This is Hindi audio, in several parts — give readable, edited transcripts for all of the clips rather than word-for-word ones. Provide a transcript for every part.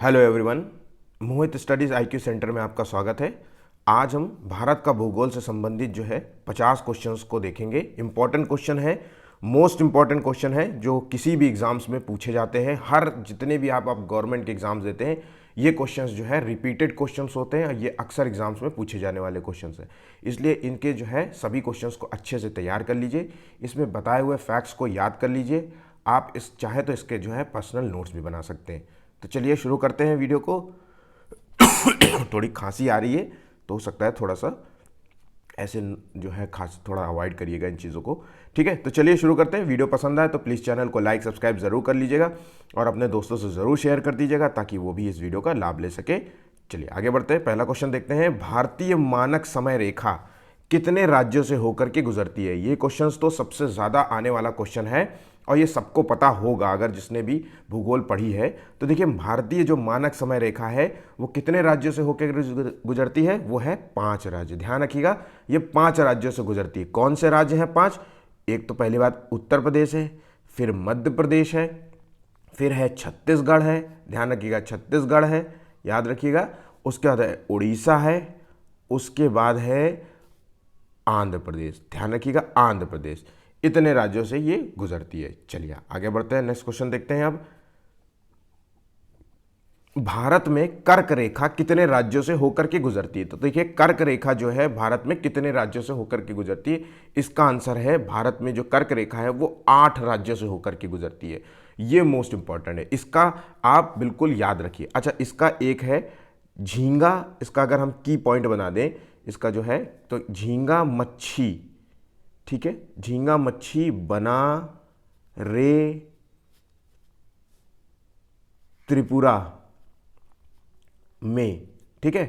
हेलो एवरीवन, मोहित स्टडीज़ आईक्यू सेंटर में आपका स्वागत है। आज हम भारत का भूगोल से संबंधित जो है 50 क्वेश्चंस को देखेंगे। इंपॉर्टेंट क्वेश्चन है, मोस्ट इंपॉर्टेंट क्वेश्चन है जो किसी भी एग्जाम्स में पूछे जाते हैं। हर जितने भी आप गवर्नमेंट के एग्जाम्स देते हैं, ये क्वेश्चंस जो है रिपीटेड क्वेश्चंस होते हैं और ये अक्सर एग्जाम्स में पूछे जाने वाले क्वेश्चंस हैं। इसलिए इनके जो है सभी क्वेश्चंस को अच्छे से तैयार कर लीजिए, इसमें बताए हुए फैक्ट्स को याद कर लीजिए। आप इस चाहे तो इसके जो है पर्सनल नोट्स भी बना सकते हैं। तो चलिए शुरू करते हैं वीडियो को। थोड़ी खांसी आ रही है तो हो सकता है थोड़ा सा ऐसे जो है खांसी थोड़ा अवॉइड करिएगा इन चीज़ों को, ठीक है। तो चलिए शुरू करते हैं। वीडियो पसंद आए तो प्लीज़ चैनल को लाइक सब्सक्राइब ज़रूर कर लीजिएगा और अपने दोस्तों से ज़रूर शेयर कर दीजिएगा ताकि वो भी इस वीडियो का लाभ ले सके। चलिए आगे बढ़ते हैं। पहला क्वेश्चन देखते हैं, भारतीय मानक समय रेखा कितने राज्यों से होकर के गुजरती है। ये क्वेश्चन तो सबसे ज़्यादा आने वाला क्वेश्चन है और ये सबको पता होगा अगर जिसने भी भूगोल पढ़ी है। तो देखिए, भारतीय जो मानक समय रेखा है वो कितने राज्यों से होकर गुजरती है, वो है 5 राज्य। ध्यान रखिएगा, ये 5 राज्यों से गुजरती है। कौन से राज्य हैं 5? एक तो पहली बात उत्तर प्रदेश है, फिर मध्य प्रदेश है, फिर है छत्तीसगढ़ है। ध्यान रखिएगा, छत्तीसगढ़ है, याद रखिएगा। उसके बाद है उड़ीसा है, उसके बाद है आंध्र प्रदेश। ध्यान रखिएगा, आंध्र प्रदेश। इतने राज्यों से ये गुजरती है। चलिए आगे बढ़ते हैं, नेक्स्ट क्वेश्चन देखते हैं। अब भारत में कर्क रेखा कितने राज्यों से होकर के गुजरती है। तो देखिए, कर्क रेखा जो है भारत में कितने राज्यों से होकर के गुजरती है, इसका आंसर है भारत में जो कर्क रेखा है वो 8 राज्यों से होकर के गुजरती है। ये मोस्ट इंपॉर्टेंट है, इसका आप बिल्कुल याद रखिए। अच्छा, इसका एक है झींगा, इसका अगर हम की पॉइंट बना दें इसका जो है, तो झींगा मच्छी, ठीक है, झींगा मच्छी बना रे त्रिपुरा में, ठीक है।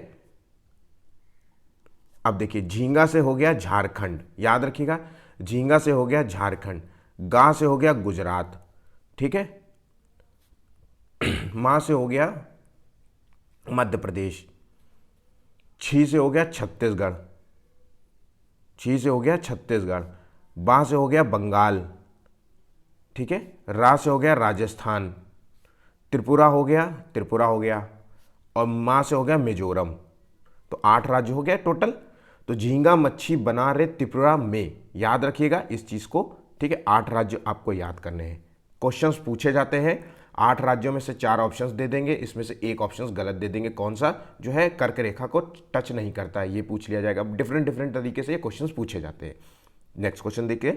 अब देखिए, झींगा से हो गया झारखंड, याद रखिएगा, झींगा से हो गया झारखंड, गा से हो गया गुजरात, ठीक है, मां से हो गया मध्य प्रदेश, छी से हो गया छत्तीसगढ़, छी से हो गया छत्तीसगढ़, बा से हो गया बंगाल, ठीक है, रा से हो गया राजस्थान, त्रिपुरा हो गया, त्रिपुरा हो गया, और माँ से हो गया मिजोरम। तो 8 राज्य हो गया टोटल। तो झींगा मच्छी बना रे त्रिपुरा में, याद रखिएगा इस चीज़ को, ठीक है। 8 राज्य आपको याद करने हैं। क्वेश्चंस पूछे जाते हैं, 8 राज्यों में से 4 ऑप्शंस दे देंगे, इसमें से एक ऑप्शन गलत दे देंगे, कौन सा जो है कर्क रेखा को टच नहीं करता है, ये पूछ लिया जाएगा। डिफरेंट तरीके से ये क्वेश्चंस पूछे जाते हैं। नेक्स्ट क्वेश्चन देखिए,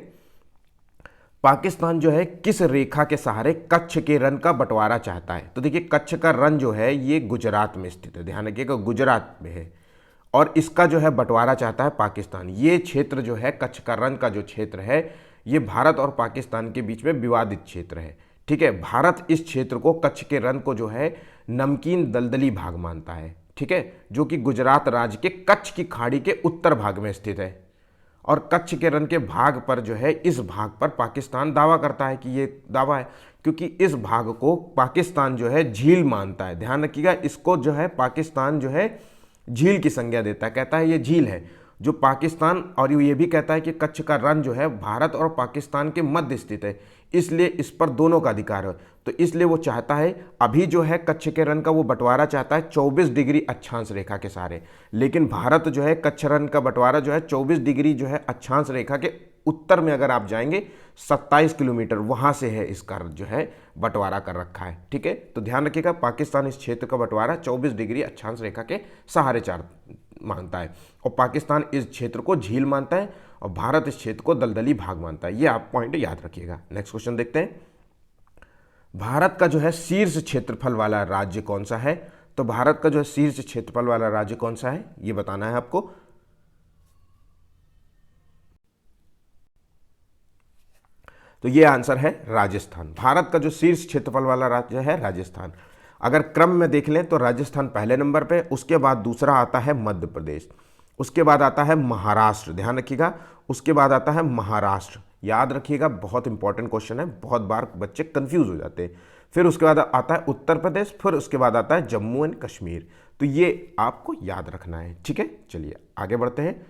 पाकिस्तान जो है किस रेखा के सहारे कच्छ के रन का बंटवारा चाहता है। तो देखिए, कच्छ का रन जो है ये गुजरात में स्थित है, ध्यान रखिएगा, गुजरात में है, और इसका जो है बंटवारा चाहता है पाकिस्तान। ये क्षेत्र जो है कच्छ का रन का जो क्षेत्र है, ये भारत और पाकिस्तान के बीच में विवादित क्षेत्र है, ठीक है। भारत इस क्षेत्र को, कच्छ के रन को जो है नमकीन दलदली भाग मानता है, ठीक है, जो कि गुजरात राज्य के कच्छ की खाड़ी के उत्तर भाग में स्थित है। और कच्छ के रन के भाग पर जो है, इस भाग पर पाकिस्तान दावा करता है कि ये दावा है, क्योंकि इस भाग को पाकिस्तान जो है झील मानता है। ध्यान रखिएगा, इसको जो है पाकिस्तान जो है झील की संज्ञा देता है, कहता है ये झील है जो पाकिस्तान, और ये भी कहता है कि कच्छ का रन जो है भारत और पाकिस्तान के मध्य स्थित है, इसलिए इस पर दोनों का अधिकार है। तो इसलिए वो चाहता है, अभी जो है कच्छ के रन का वो बंटवारा चाहता है 24 डिग्री अक्षांश रेखा के सहारे। लेकिन भारत जो है कच्छ रन का बंटवारा जो है 24 डिग्री जो है अक्षांश रेखा के उत्तर में अगर आप जाएंगे 27 किलोमीटर वहां से है इसका जो है बंटवारा कर रखा है, ठीक है। तो ध्यान रखिएगा, पाकिस्तान इस क्षेत्र का बंटवारा 24 डिग्री अक्षांश रेखा के सहारे मानता है, और पाकिस्तान इस क्षेत्र को झील मानता है और भारत इस क्षेत्र को दलदली भाग मानता है। ये आप पॉइंट याद रखिएगा। नेक्स्ट क्वेश्चन देखते हैं, भारत का जो है शीर्ष क्षेत्रफल वाला राज्य कौन सा है। तो भारत का जो है शीर्ष क्षेत्रफल वाला राज्य कौन सा है, ये बताना है आपको। तो ये आंसर है राजस्थान। भारत का जो शीर्ष क्षेत्रफल वाला राज्य है राजस्थान। अगर क्रम में देख लें तो राजस्थान पहले नंबर पे, उसके बाद दूसरा आता है मध्य प्रदेश, उसके बाद आता है महाराष्ट्र, ध्यान रखिएगा, उसके बाद आता है महाराष्ट्र, याद रखिएगा, बहुत इंपॉर्टेंट क्वेश्चन है, बहुत बार बच्चे कंफ्यूज हो जाते हैं। फिर उसके बाद आता है उत्तर प्रदेश, फिर उसके बाद आता है जम्मू एंड कश्मीर। तो ये आपको याद रखना है, ठीक है। चलिए आगे बढ़ते हैं,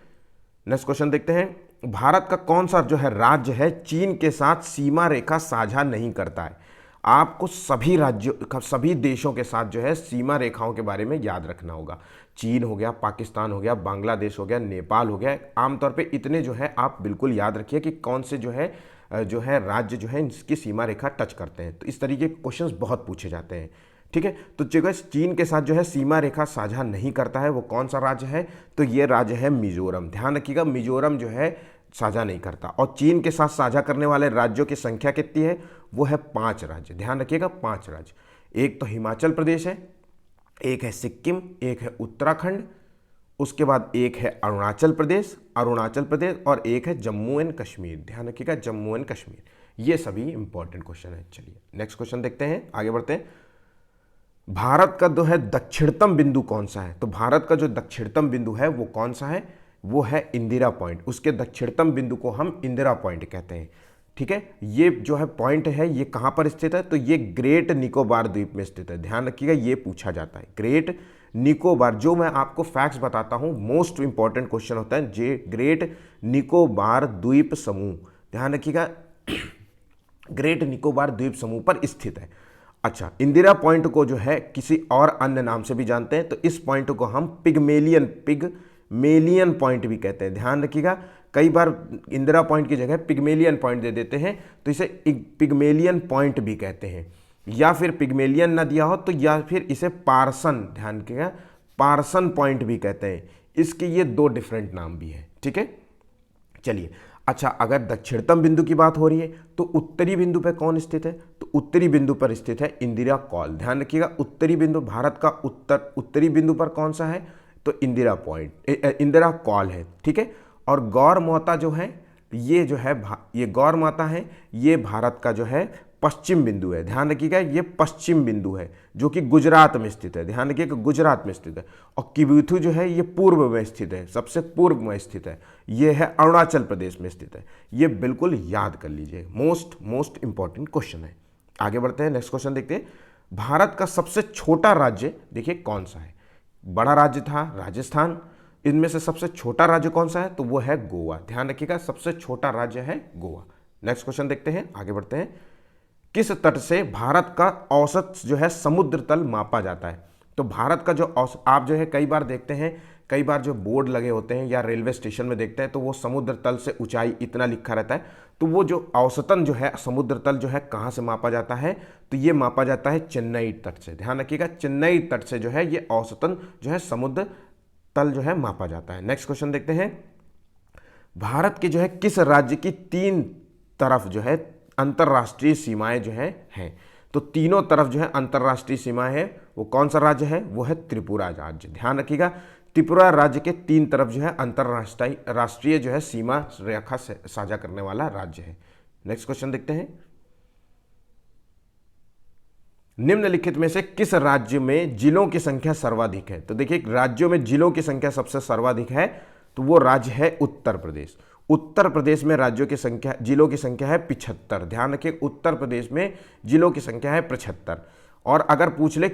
नेक्स्ट क्वेश्चन देखते हैं, भारत का कौन सा जो है राज्य है चीन के साथ सीमा रेखा साझा नहीं करता है। आपको सभी राज्यों सभी देशों के साथ जो है सीमा रेखाओं के बारे में याद रखना होगा। चीन हो गया, पाकिस्तान हो गया, बांग्लादेश हो गया, नेपाल हो गया, आमतौर पे इतने जो है आप बिल्कुल याद रखिए कि कौन से जो है राज्य जो है इसकी सीमा रेखा टच करते हैं। तो इस तरीके के क्वेश्चंस बहुत पूछे जाते हैं, ठीक है। तो जगह चीन के साथ जो है सीमा रेखा साझा नहीं करता है, वो कौन सा राज्य है? तो ये राज्य है मिजोरम। ध्यान रखिएगा, मिजोरम जो है साझा नहीं करता। और चीन के साथ साझा करने वाले राज्यों की संख्या कितनी है? वो है 5 राज्य। ध्यान रखिएगा, 5 राज्य। एक तो हिमाचल प्रदेश है, एक है सिक्किम, एक है उत्तराखंड, उसके बाद एक है अरुणाचल प्रदेश और एक है जम्मू एंड कश्मीर। ध्यान रखिएगा, जम्मू एंड कश्मीर। ये सभी इंपॉर्टेंट क्वेश्चन है। चलिए नेक्स्ट क्वेश्चन देखते हैं, आगे बढ़ते हैं। भारत का जो है दक्षिणतम बिंदु कौन सा है? तो भारत का जो दक्षिणतम बिंदु है वो कौन सा है? वो है इंदिरा पॉइंट। उसके दक्षिणतम बिंदु को हम इंदिरा पॉइंट कहते हैं, ठीक है। ये जो है पॉइंट है ये कहाँ पर स्थित है? तो ये ग्रेट निकोबार द्वीप में स्थित है। ध्यान रखिएगा, ये पूछा जाता है ग्रेट निकोबार। जो मैं आपको फैक्ट्स बताता हूँ, मोस्ट इंपॉर्टेंट क्वेश्चन होता है जे ग्रेट निकोबार द्वीप समूह। ध्यान रखिएगा, ग्रेट निकोबार द्वीप समूह पर स्थित है। अच्छा, इंदिरा पॉइंट को जो है किसी और अन्य नाम से भी जानते हैं। तो इस पॉइंट को हम पिग्मेलियन पॉइंट भी कहते हैं। ध्यान रखिएगा, कई बार इंदिरा पॉइंट की जगह पिग्मेलियन पॉइंट दे देते हैं, तो इसे पिग्मेलियन पॉइंट भी कहते हैं। या फिर पिग्मेलियन ना दिया हो तो या फिर इसे पार्सन, ध्यान रखिएगा, पार्सन पॉइंट भी कहते हैं। इसके ये 2 डिफरेंट नाम भी हैं, ठीक है। चलिए, अच्छा, अगर दक्षिणतम बिंदु की बात हो रही है तो उत्तरी बिंदु पर कौन स्थित है? तो उत्तरी बिंदु पर स्थित है इंदिरा कॉल। ध्यान रखिएगा, उत्तरी बिंदु, भारत का उत्तरी बिंदु पर कौन सा है? तो इंदिरा कॉल है, ठीक है। और गौर माता जो है, ये जो है ये गौर माता है, ये भारत का जो है पश्चिम बिंदु है। ध्यान रखिएगा, ये पश्चिम बिंदु है जो कि गुजरात में स्थित है। ध्यान रखिएगा, गुजरात में स्थित है। और किबुथु जो है ये पूर्व में स्थित है, सबसे पूर्व में स्थित है। ये है अरुणाचल प्रदेश में स्थित है। ये बिल्कुल याद कर लीजिए, मोस्ट इंपॉर्टेंट क्वेश्चन है। आगे बढ़ते हैं, नेक्स्ट क्वेश्चन देखते हैं। भारत का सबसे छोटा राज्य देखिए कौन सा है? बड़ा राज्य था राजस्थान, इनमें से सबसे छोटा राज्य कौन सा है? तो वो है गोवा। ध्यान रखिएगा, सबसे छोटा राज्य है गोवा। नेक्स्ट क्वेश्चन देखते हैं, आगे बढ़ते हैं। किस तट से भारत का औसत जो है समुद्र तल मापा जाता है? तो भारत का जो आप जो है कई बार देखते हैं, कई बार जो बोर्ड लगे होते हैं या रेलवे स्टेशन में देखते हैं तो वो समुद्र तल से ऊंचाई इतना लिखा रहता है। तो वो जो औसतन जो है समुद्र तल जो है कहाँ से मापा जाता है? तो ये मापा जाता है चेन्नई तट से। ध्यान रखिएगा, चेन्नई तट से जो है ये औसतन जो है समुद्र तल जो है मापा जाता है। नेक्स्ट क्वेश्चन देखते हैं। भारत के जो है किस राज्य की 3 तरफ जो है अंतर्राष्ट्रीय सीमाएं जो हैं? तो तीनों तरफ जो है अंतर्राष्ट्रीय सीमाएं हैं, वो कौन सा राज्य है? वो है त्रिपुरा राज्य। ध्यान रखिएगा, त्रिपुरा राज्य के 3 तरफ जो है अंतर्राष्ट्रीय जो है सीमा रेखा साझा करने वाला राज्य है। नेक्स्ट क्वेश्चन देखते हैं। निम्नलिखित में से किस राज्य में जिलों की संख्या सर्वाधिक है? तो देखिए, राज्यों में जिलों की संख्या सबसे सर्वाधिक है तो वो राज्य है उत्तर प्रदेश। उत्तर प्रदेश में जिलों की संख्या है 75। ध्यान रखिए, उत्तर प्रदेश में जिलों की संख्या है 75। और अगर पूछ ले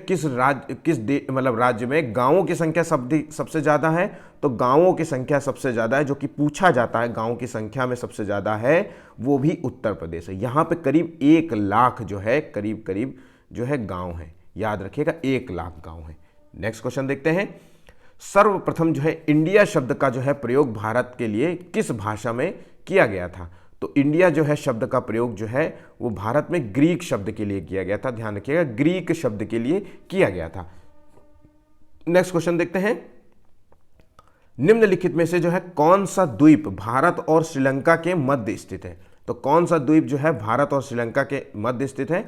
राज्य में गांवों की संख्या सबसे ज़्यादा है, तो गांवों की संख्या सबसे ज़्यादा है, जो कि पूछा जाता है गांवों की संख्या में सबसे ज़्यादा है, वो भी उत्तर प्रदेश है। यहाँ पे करीब 1 लाख जो है करीब जो है गांव है। याद रखिएगा, 1 लाख गांव है। नेक्स्ट क्वेश्चन देखते हैं। सर्वप्रथम जो है इंडिया शब्द का जो है प्रयोग भारत के लिए किस भाषा में किया गया था? तो इंडिया जो है शब्द का प्रयोग जो है वो भारत में ग्रीक शब्द के लिए किया गया था। ध्यान रखिएगा, ग्रीक शब्द के लिए किया गया था। नेक्स्ट क्वेश्चन देखते हैं। निम्नलिखित में से जो है कौन सा द्वीप भारत और श्रीलंका के मध्य स्थित है? तो कौन सा द्वीप जो है भारत और श्रीलंका के मध्य स्थित है?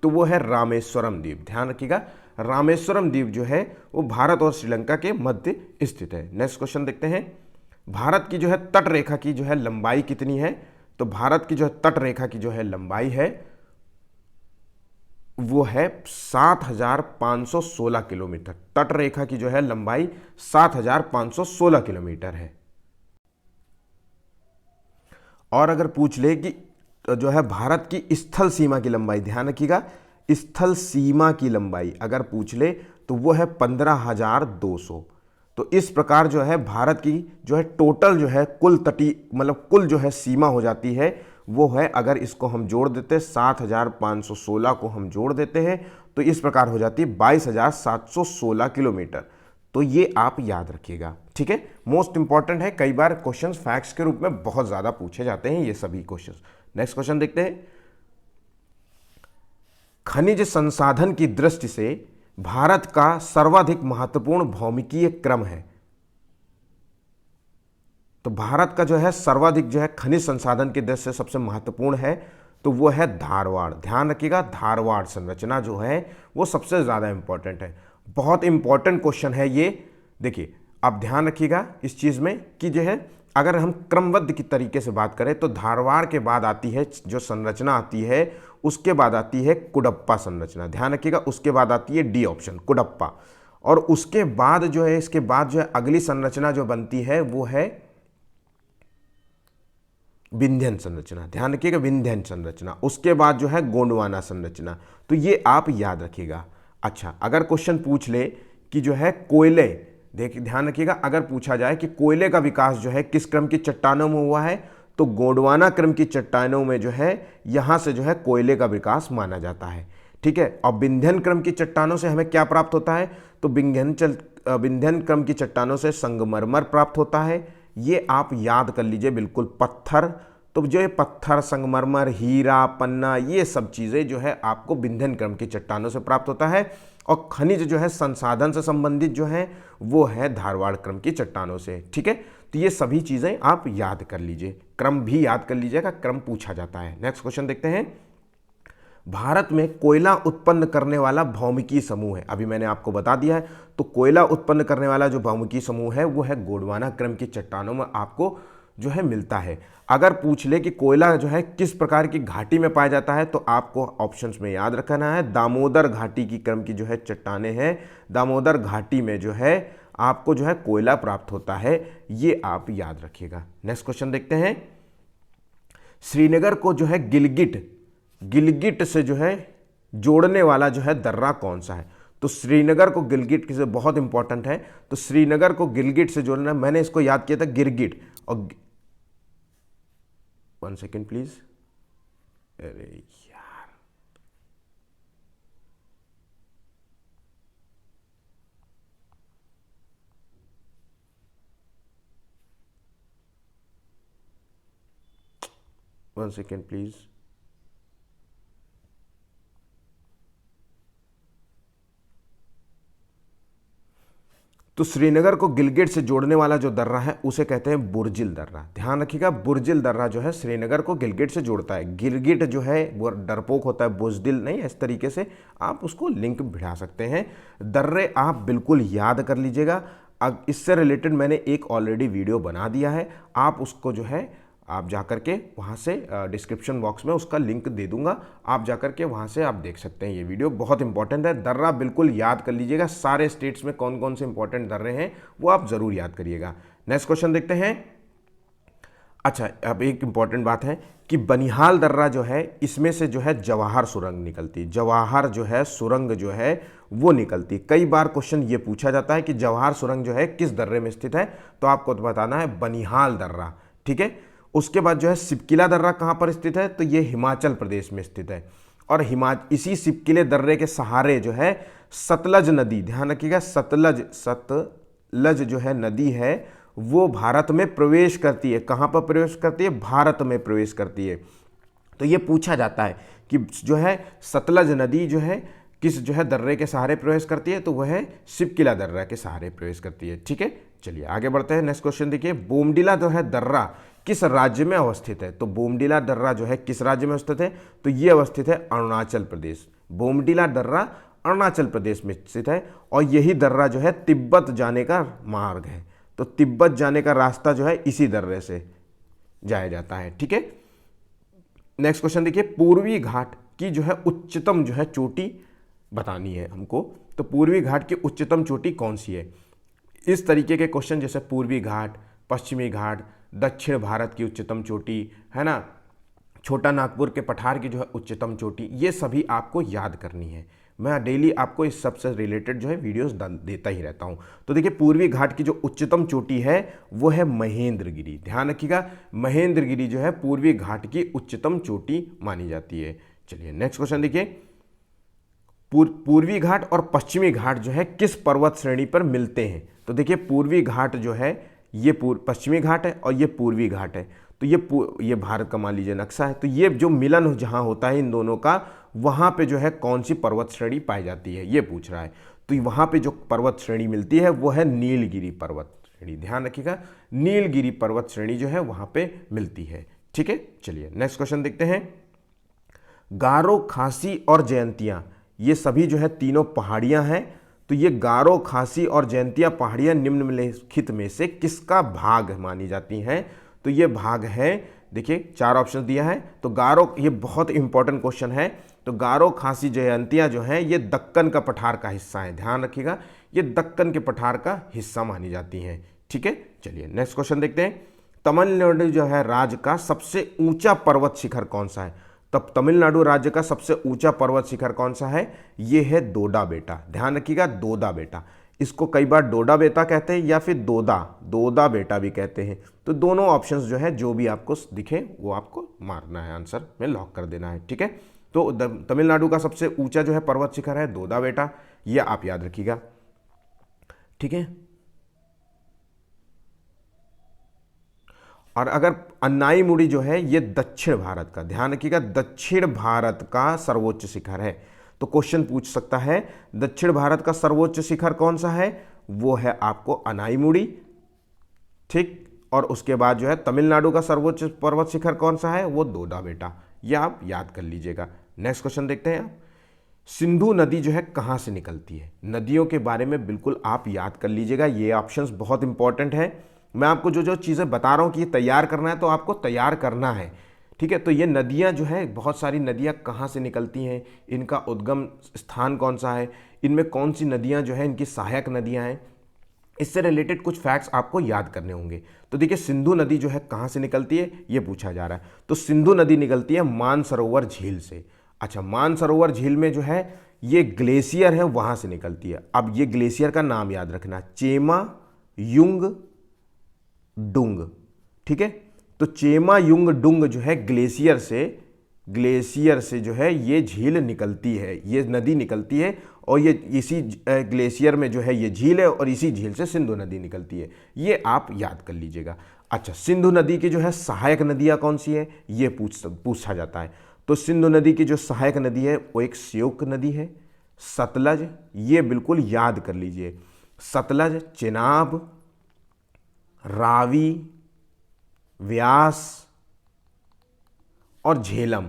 तो वो है रामेश्वरम द्वीप। ध्यान रखिएगा, रामेश्वरम द्वीप जो है वो भारत और श्रीलंका के मध्य स्थित है। नेक्स्ट क्वेश्चन देखते हैं। भारत की जो है तट रेखा की जो है लंबाई कितनी है? तो भारत की जो है तट रेखा की जो है लंबाई है वो है 7,516 किलोमीटर। तट रेखा की जो है लंबाई 7,516 किलोमीटर है। और अगर पूछ ले कि जो है भारत की स्थल सीमा की लंबाई, ध्यान रखिएगा, स्थल सीमा की लंबाई अगर पूछ ले तो वो है 15,200। तो इस प्रकार जो है भारत की जो है टोटल जो है कुल जो है सीमा हो जाती है वो है, अगर इसको हम जोड़ देते हैं 7,516 को हम जोड़ देते हैं तो इस प्रकार हो जाती है 22,716 किलोमीटर। तो ये आप याद रखिएगा, ठीक है। मोस्ट इंपॉर्टेंट है, कई बार क्वेश्चंस फैक्ट्स के रूप में बहुत ज्यादा पूछे जाते हैं ये सभी क्वेश्चंस। नेक्स्ट क्वेश्चन देखते हैं। खनिज संसाधन की दृष्टि से भारत का सर्वाधिक महत्वपूर्ण भौमिकीय क्रम है। तो भारत का जो है सर्वाधिक जो है खनिज संसाधन की दृष्टि से सबसे महत्वपूर्ण है तो वो है धारवाड़। ध्यान रखिएगा, धारवाड़ संरचना जो है वो सबसे ज़्यादा इंपॉर्टेंट है। बहुत इंपॉर्टेंट क्वेश्चन है ये। देखिए आप ध्यान रखिएगा इस चीज़ में कि जो है अगर हम क्रमबद्ध की तरीके से बात करें तो धारवाड़ के बाद आती है जो संरचना आती है, उसके बाद आती है कुडप्पा संरचना। ध्यान रखिएगा, उसके बाद आती है डी ऑप्शन कुडप्पा, और उसके बाद जो है इसके बाद जो है अगली संरचना जो बनती है वो है विंध्यन संरचना। ध्यान रखिएगा, विंध्यन संरचना। उसके बाद जो है गोंडवाना संरचना। तो ये आप याद रखिएगा। अच्छा, अगर क्वेश्चन पूछ ले कि जो है कोयले, देखिए ध्यान रखिएगा, अगर पूछा जाए कि कोयले का विकास जो है किस क्रम की चट्टानों में हुआ है तो गोंडवाना क्रम की चट्टानों में जो है यहां से जो है कोयले का विकास माना जाता है, ठीक है। और विंध्यन क्रम की चट्टानों से हमें क्या प्राप्त होता है तो विंध्यन क्रम की चट्टानों से संगमरमर प्राप्त होता है। ये आप याद कर लीजिए बिल्कुल। पत्थर, तो जो ये पत्थर, संगमरमर, हीरा, पन्ना, ये सब चीज़ें जो है आपको विंध्यन क्रम की चट्टानों से प्राप्त होता है। और खनिज जो है संसाधन से संबंधित जो है वो है धारवाड़ क्रम की चट्टानों से, ठीक है। तो ये सभी चीज़ें आप याद कर लीजिए, क्रम भी याद कर लीजिएगा, क्रम पूछा जाता है। नेक्स्ट क्वेश्चन देखते हैं। भारत में कोयला उत्पन्न करने वाला भौमिकीय समूह है, अभी मैंने आपको बता दिया है। तो कोयला उत्पन्न करने वाला जो भौमिकीय समूह है वो है गोंडवाना क्रम की चट्टानों में आपको जो है मिलता है। अगर पूछ ले कि कोयला जो है किस प्रकार की घाटी में पाया जाता है तो आपको ऑप्शंस में याद रखना है दामोदर घाटी की क्रम की जो है चट्टानें हैं, दामोदर घाटी में जो है आपको जो है कोयला प्राप्त होता है, ये आप याद रखिएगा। नेक्स्ट क्वेश्चन देखते हैं। श्रीनगर को जो है गिलगिट से जो है जोड़ने वाला जो है दर्रा कौन सा है। तो श्रीनगर को गिलगिट से बहुत इंपॉर्टेंट है, तो श्रीनगर को गिलगिट से जोड़ना, मैंने इसको याद किया था गिरगिट। और 1 सेकेंड प्लीज, अरे यार, वन सेकेंड प्लीज। तो श्रीनगर को गिलगिट से जोड़ने वाला जो दर्रा है उसे कहते हैं बुर्जिल दर्रा। ध्यान रखिएगा, बुर्जिल दर्रा जो है श्रीनगर को गिलगिट से जोड़ता है। गिलगिट जो है वो डरपोक होता है, बुजदिल नहीं, इस तरीके से आप उसको लिंक भिड़ा सकते हैं। दर्रे आप बिल्कुल याद कर लीजिएगा। अब इससे रिलेटेड मैंने एक ऑलरेडी वीडियो बना दिया है, आप उसको जो है आप जाकर के वहाँ से डिस्क्रिप्शन बॉक्स में उसका लिंक दे दूंगा, आप जाकर के वहाँ से आप देख सकते हैं। ये वीडियो बहुत इंपॉर्टेंट है। दर्रा बिल्कुल याद कर लीजिएगा, सारे स्टेट्स में कौन कौन से इंपॉर्टेंट दर्रे हैं वो आप ज़रूर याद करिएगा। नेक्स्ट क्वेश्चन देखते हैं। अच्छा, अब एक इंपॉर्टेंट बात है कि बनिहाल दर्रा जो है इसमें से जो है जवाहर सुरंग निकलती, जवाहर जो है सुरंग जो है वो निकलती। कई बार क्वेश्चन ये पूछा जाता है कि जवाहर सुरंग जो है किस दर्रे में स्थित है, तो आपको तो बताना है बनिहाल दर्रा, ठीक है। उसके बाद जो है सिपकिला दर्रा कहाँ पर स्थित है, तो ये हिमाचल प्रदेश में स्थित है। और इसी सिपकिले दर्रे के सहारे जो है सतलज नदी, ध्यान रखिएगा, सतलज जो है नदी है वो भारत में प्रवेश करती है। कहाँ पर प्रवेश करती है, भारत में प्रवेश करती है। तो ये पूछा जाता है कि जो है सतलज नदी जो है किस जो है दर्रे के सहारे प्रवेश करती है, तो वह है सिपकिला दर्रा के सहारे प्रवेश करती है, ठीक है। चलिए आगे बढ़ते हैं। नेक्स्ट क्वेश्चन देखिए। बोमडिला जो है दर्रा किस राज्य में अवस्थित है, तो बोमडिला दर्रा जो है किस राज्य में अवस्थित है, तो ये अवस्थित है अरुणाचल प्रदेश। बोमडिला दर्रा अरुणाचल प्रदेश में स्थित है और यही दर्रा जो है तिब्बत जाने का मार्ग है। तो तिब्बत जाने का रास्ता जो है इसी दर्रे से जाया जाता है, ठीक है। नेक्स्ट क्वेश्चन देखिए। पूर्वी घाट की जो है उच्चतम जो है चोटी बतानी है हमको, तो पूर्वी घाट की उच्चतम चोटी कौन सी है। इस तरीके के क्वेश्चन जैसे पूर्वी घाट, पश्चिमी घाट, दक्षिण भारत की उच्चतम चोटी है ना, छोटा नागपुर के पठार की जो है उच्चतम चोटी, ये सभी आपको याद करनी है। मैं डेली आपको इस सब से रिलेटेड जो है वीडियोस देता ही रहता हूँ। तो देखिए पूर्वी घाट की जो उच्चतम चोटी है वो है महेंद्रगिरी। ध्यान रखिएगा, महेंद्रगिरी जो है पूर्वी घाट की उच्चतम चोटी मानी जाती है। चलिए नेक्स्ट क्वेश्चन देखिए, पूर्वी घाट और पश्चिमी घाट जो है किस पर्वत श्रेणी पर मिलते हैं? तो देखिए पूर्वी घाट जो है ये पश्चिमी घाट है और ये पूर्वी घाट है। तो ये भारत का मान लीजिए नक्शा है। तो ये जो मिलन जहां होता है इन दोनों का, वहां पे जो है कौन सी पर्वत श्रेणी पाई जाती है ये पूछ रहा है। तो वहां पे जो पर्वत श्रेणी मिलती है वो है नीलगिरी पर्वत श्रेणी। ध्यान रखिएगा, नीलगिरी पर्वत श्रेणी जो है वहां पे मिलती है। ठीक है, चलिए नेक्स्ट क्वेश्चन देखते हैं। गारो, खासी और जयंतियां, ये सभी जो है तीनों पहाड़ियां हैं। तो ये गारो, खासी और जयंतिया पहाड़ियां निम्नलिखित में से किसका भाग मानी जाती हैं? तो ये भाग है, देखिए 4 ऑप्शन दिया है। तो गारो, ये बहुत इंपॉर्टेंट क्वेश्चन है। तो गारो, खासी, जयंतिया जो है ये दक्कन का पठार का हिस्सा है। ध्यान रखिएगा, ये दक्कन के पठार का हिस्सा मानी जाती हैं। ठीक है, चलिए नेक्स्ट क्वेश्चन देखते हैं। तमिलनाडु जो है राज्य का सबसे ऊंचा पर्वत शिखर कौन सा है? तब तमिलनाडु राज्य का सबसे ऊंचा पर्वत शिखर कौन सा है? ये है दोदा बेटा। ध्यान रखिएगा, दोदा बेटा। इसको कई बार डोडा बेटा कहते हैं या फिर दोदा बेटा भी कहते हैं। तो दोनों ऑप्शंस जो है जो भी आपको दिखे वो आपको मारना है, आंसर में लॉक कर देना है। ठीक है, तो तमिलनाडु का सबसे ऊंचा जो है पर्वत शिखर है दोदा बेटा, ये आप याद रखिएगा। ठीक है, और अगर अन्नाईमुड़ी जो है ये दक्षिण भारत का, ध्यान रखिएगा, दक्षिण भारत का सर्वोच्च शिखर है। तो क्वेश्चन पूछ सकता है दक्षिण भारत का सर्वोच्च शिखर कौन सा है? वो है आपको अन्नाईमुड़ी। ठीक, और उसके बाद जो है तमिलनाडु का सर्वोच्च पर्वत शिखर कौन सा है? वो दोदा बेटा। ये आप याद कर लीजिएगा। नेक्स्ट क्वेश्चन देखते हैं आप। सिंधु नदी जो है कहाँ से निकलती है? नदियों के बारे में बिल्कुल आप याद कर लीजिएगा, ये ऑप्शंस बहुत इंपॉर्टेंट है। मैं आपको जो जो चीज़ें बता रहा हूँ कि ये तैयार करना है तो आपको तैयार करना है। ठीक है, तो ये नदियाँ जो है, बहुत सारी नदियाँ कहाँ से निकलती हैं, इनका उद्गम स्थान कौन सा है, इनमें कौन सी नदियाँ जो है इनकी सहायक नदियाँ हैं, इससे रिलेटेड कुछ फैक्ट्स आपको याद करने होंगे। तो देखिए सिंधु नदी जो है कहाँ से निकलती है ये पूछा जा रहा है। तो सिंधु नदी निकलती है मानसरोवर झील से। अच्छा, मानसरोवर झील में जो है ये ग्लेशियर है वहाँ से निकलती है। अब ये ग्लेशियर का नाम याद रखना, चेमा युंग डुंग। ठीक है, तो चेमा युंग डुंग जो है ग्लेशियर से जो है ये झील निकलती है, ये नदी निकलती है। और ये इसी ग्लेशियर में जो है ये झील है और इसी झील से सिंधु नदी निकलती है। ये आप याद कर लीजिएगा। अच्छा, सिंधु नदी की जो है सहायक नदियाँ कौन सी है ये पूछा जाता है। तो सिंधु नदी की जो सहायक नदी है वो एक श्योक नदी है, सतलज, ये बिल्कुल याद कर लीजिए, सतलज, चेनाब, रावी, व्यास और झेलम,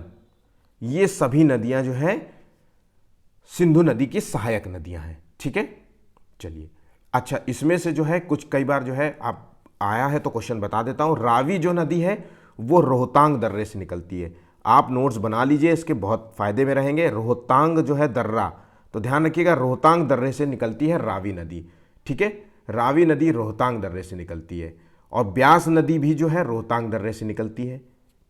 ये सभी नदियां जो हैं सिंधु नदी की सहायक नदियां हैं। ठीक है, चलिए। अच्छा, इसमें से जो है कुछ कई बार जो है आप आया है तो क्वेश्चन बता देता हूं। रावी जो नदी है वो रोहतांग दर्रे से निकलती है। आप नोट्स बना लीजिए, इसके बहुत फायदे में रहेंगे। रोहतांग जो है दर्रा, तो ध्यान रखिएगा, रोहतांग दर्रे से निकलती है रावी नदी। ठीक है, रावी नदी रोहतांग दर्रे से निकलती है। और ब्यास नदी भी जो है रोहतांग दर्रे से निकलती है।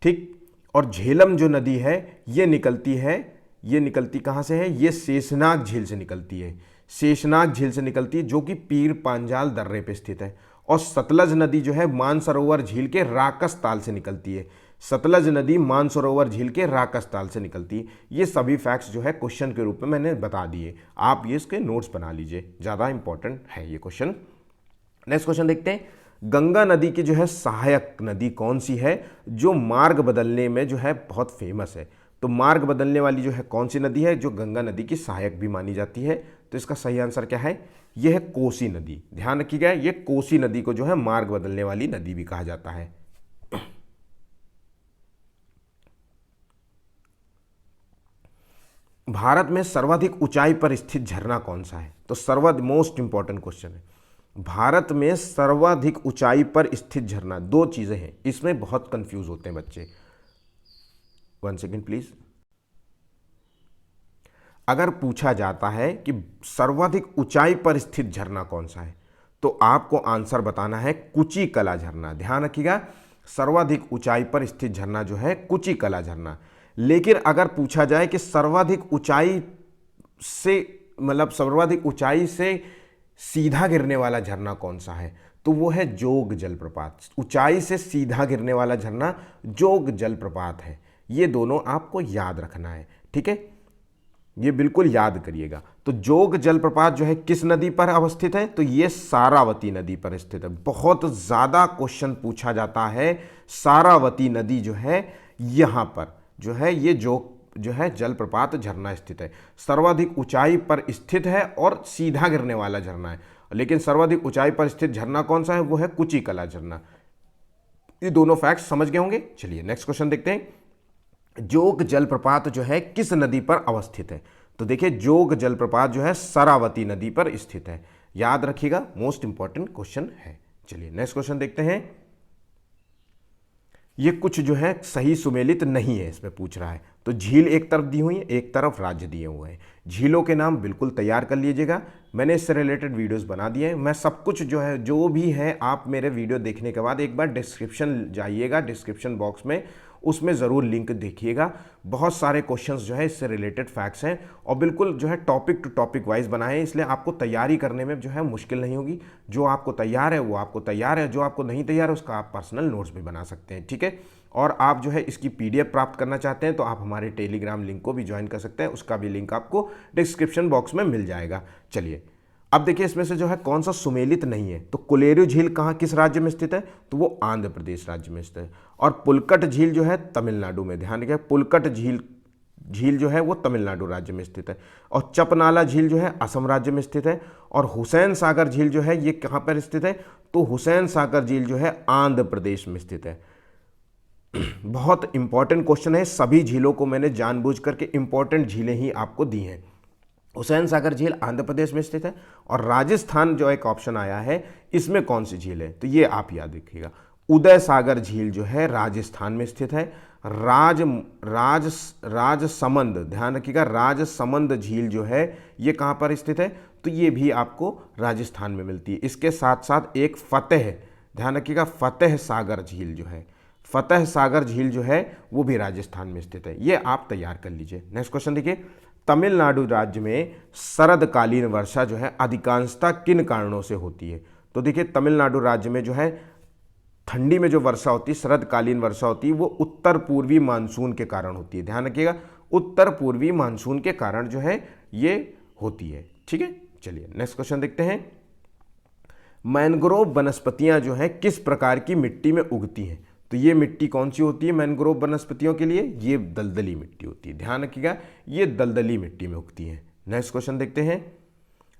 ठीक, और झेलम जो नदी है ये निकलती कहाँ से है? ये शेषनाग झील से निकलती है। शेषनाग झील से निकलती है जो कि पीर पांजाल दर्रे पे स्थित है। और सतलज नदी जो है मानसरोवर झील के राकस ताल से निकलती है। सतलज नदी मानसरोवर झील के राकस ताल से निकलती है। ये सभी फैक्ट्स जो है क्वेश्चन के रूप में मैंने बता दिए, आप ये इसके नोट्स बना लीजिए, ज़्यादा इंपॉर्टेंट है ये क्वेश्चन। नेक्स्ट क्वेश्चन देखते हैं। गंगा नदी की जो है सहायक नदी कौन सी है जो मार्ग बदलने में जो है बहुत फेमस है? तो मार्ग बदलने वाली जो है कौन सी नदी है जो गंगा नदी की सहायक भी मानी जाती है? तो इसका सही आंसर क्या है? यह है कोसी नदी। ध्यान रखिएगा, ये कोसी नदी को जो है मार्ग बदलने वाली नदी भी कहा जाता है। भारत में सर्वाधिक ऊंचाई पर स्थित झरना कौन सा है? तो मोस्ट इंपॉर्टेंट क्वेश्चन है। भारत में सर्वाधिक ऊंचाई पर स्थित झरना, दो चीजें हैं, इसमें बहुत कंफ्यूज होते हैं बच्चे। 1 सेकेंड प्लीज। अगर पूछा जाता है कि सर्वाधिक ऊंचाई पर स्थित झरना कौन सा है तो आपको आंसर बताना है कुची कला झरना। ध्यान रखिएगा, सर्वाधिक ऊंचाई पर स्थित झरना जो है कुची कला झरना। लेकिन अगर पूछा जाए कि सर्वाधिक ऊंचाई से मतलब सर्वाधिक ऊंचाई से सीधा गिरने वाला झरना कौन सा है? तो वो है जोग जलप्रपात। ऊंचाई से सीधा गिरने वाला झरना जोग जलप्रपात है। ये दोनों आपको याद रखना है, ठीक है, ये बिल्कुल याद करिएगा। तो जोग जलप्रपात जो है किस नदी पर अवस्थित है? तो ये सारावती नदी पर स्थित है। बहुत ज़्यादा क्वेश्चन पूछा जाता है। सारावती नदी जो है यहाँ पर जो है ये जो है जलप्रपात झरना स्थित है। सर्वाधिक ऊंचाई पर स्थित है और सीधा गिरने वाला झरना है। लेकिन सर्वाधिक ऊंचाई पर स्थित झरना कौन सा है? वो है कुचिकला झरना। ये दोनों फैक्ट्स समझ गए होंगे। चलिए नेक्स्ट क्वेश्चन देखते हैं। जोग जलप्रपात जो है किस नदी पर अवस्थित है? तो देखिए जोग जलप्रपात जो है सरावती नदी पर स्थित है। याद रखिएगा, मोस्ट इंपॉर्टेंट क्वेश्चन है। चलिए नेक्स्ट क्वेश्चन देखते हैं। ये कुछ जो है सही सुमेलित नहीं है, इसमें पूछ रहा है। तो झील एक तरफ दी हुई है, एक तरफ राज्य दिए हुए हैं। झीलों के नाम बिल्कुल तैयार कर लीजिएगा, मैंने इससे रिलेटेड वीडियोस बना दिए हैं। मैं सब कुछ जो है जो भी है आप मेरे वीडियो देखने के बाद एक बार डिस्क्रिप्शन जाइएगा, डिस्क्रिप्शन बॉक्स में उसमें ज़रूर लिंक देखिएगा। बहुत सारे क्वेश्चंस जो है इससे रिलेटेड फैक्ट्स हैं और बिल्कुल जो है टॉपिक टू टॉपिक वाइज बनाए हैं, इसलिए आपको तैयारी करने में जो है मुश्किल नहीं होगी। जो आपको तैयार है वो आपको तैयार है, जो आपको नहीं तैयार है उसका आप पर्सनल नोट्स भी बना सकते हैं, ठीक है। और आप जो है इसकी PDF प्राप्त करना चाहते हैं तो आप हमारे टेलीग्राम लिंक को भी ज्वाइन कर सकते हैं, उसका भी लिंक आपको डिस्क्रिप्शन बॉक्स में मिल जाएगा। चलिए अब देखिए इसमें से जो है कौन सा सुमेलित नहीं है। तो कोलेरू झील कहाँ किस राज्य में स्थित है? तो वो आंध्र प्रदेश राज्य में स्थित है। और पुलकट झील जो है तमिलनाडु में, ध्यान रखिए पुलकट झील जो है वो तमिलनाडु राज्य में स्थित है। और चपनाला झील जो है असम राज्य में स्थित है। और हुसैन सागर झील जो है ये कहाँ पर स्थित है? तो हुसैन सागर झील जो है आंध्र प्रदेश में स्थित है। बहुत इंपॉर्टेंट क्वेश्चन है, सभी झीलों को मैंने जानबूझ करके इंपॉर्टेंट झीलें ही आपको दी हैं। हुसैन सागर झील आंध्र प्रदेश में स्थित है। और राजस्थान जो एक ऑप्शन आया है इसमें कौन सी झील है? तो ये आप याद रखिएगा, उदय सागर झील जो है राजस्थान में स्थित है। राजसमंद, ध्यान रखिएगा, राजसमंद झील जो है ये कहाँ पर स्थित है? तो ये भी आपको राजस्थान में मिलती है। इसके साथ साथ एक फतेह, ध्यान रखिएगा, फतेह सागर झील जो है, फतेह सागर झील जो है वो भी राजस्थान में स्थित है। ये आप तैयार कर लीजिए। नेक्स्ट क्वेश्चन देखिए, तमिलनाडु राज्य में शरदकालीन वर्षा जो है अधिकांशतः किन कारणों से होती है? तो देखिए तमिलनाडु राज्य में जो है ठंडी में जो वर्षा होती है, शरदकालीन वर्षा होती है, वो उत्तर पूर्वी मानसून के कारण होती है। ध्यान रखिएगा, उत्तर पूर्वी मानसून के कारण जो है ये होती है, ठीक है। चलिए नेक्स्ट क्वेश्चन देखते हैं। मैंग्रोव वनस्पतियां जो है किस प्रकार की मिट्टी में उगती हैं? तो ये मिट्टी कौन सी होती है मैंग्रोव वनस्पतियों के लिए? ये दलदली मिट्टी होती है। ध्यान रखिएगा, ये दलदली मिट्टी में उगती है। नेक्स्ट क्वेश्चन देखते हैं।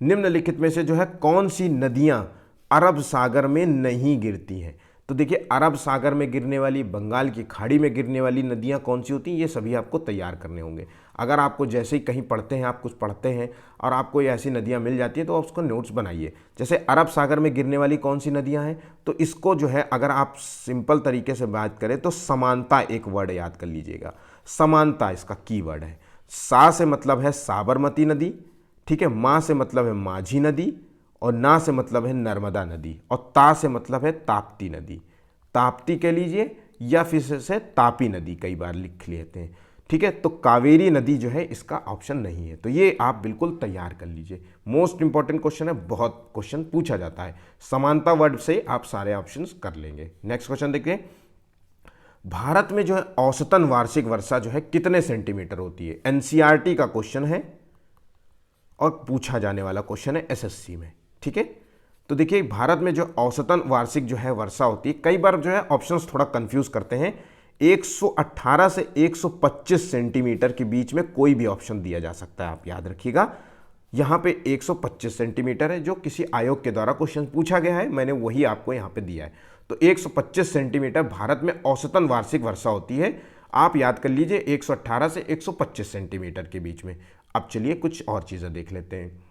निम्नलिखित में से जो है कौन सी नदियां अरब सागर में नहीं गिरती हैं? तो देखिए अरब सागर में गिरने वाली, बंगाल की खाड़ी में गिरने वाली नदियां कौन सी होती हैं, ये सभी आपको तैयार करने होंगे। अगर आपको जैसे ही कहीं पढ़ते हैं, आप कुछ पढ़ते हैं और आपको ये ऐसी नदियां मिल जाती है तो आप उसको नोट्स बनाइए। जैसे अरब सागर में गिरने वाली कौन सी नदियां हैं? तो इसको जो है अगर आप सिंपल तरीके से बात करें तो समानता एक वर्ड याद कर लीजिएगा। समानता इसका की वर्ड है। सा से मतलब है साबरमती नदी, ठीक है, माँ से मतलब है माझी नदी, और ना से मतलब है नर्मदा नदी, और ता से मतलब है ताप्ती नदी। ताप्ती कह लीजिए या फिर से तापी नदी कई बार लिख लेते हैं, ठीक है। तो कावेरी नदी जो है इसका ऑप्शन नहीं है। तो ये आप बिल्कुल तैयार कर लीजिए, मोस्ट इंपॉर्टेंट क्वेश्चन है, बहुत क्वेश्चन पूछा जाता है। समानता वर्ड से आप सारे ऑप्शंस कर लेंगे। नेक्स्ट क्वेश्चन देखिए, भारत में जो है औसतन वार्षिक वर्षा जो है कितने सेंटीमीटर होती है? एनसीईआरटी का क्वेश्चन है और पूछा जाने वाला क्वेश्चन है एसएससी में, ठीक है। तो देखिए भारत में जो औसतन वार्षिक जो है वर्षा होती है, कई बार जो है ऑप्शंस थोड़ा कंफ्यूज करते हैं। 118 से 125 सेंटीमीटर के बीच में कोई भी ऑप्शन दिया जा सकता है, आप याद रखिएगा। यहाँ पे 125 सेंटीमीटर है जो किसी आयोग के द्वारा क्वेश्चन पूछा गया है, मैंने वही आपको यहाँ पे दिया है। तो 125 सेंटीमीटर भारत में औसतन वार्षिक वर्षा होती है। आप याद कर लीजिए 118 से 125 सेंटीमीटर के बीच में। अब चलिए कुछ और चीज़ें देख लेते हैं।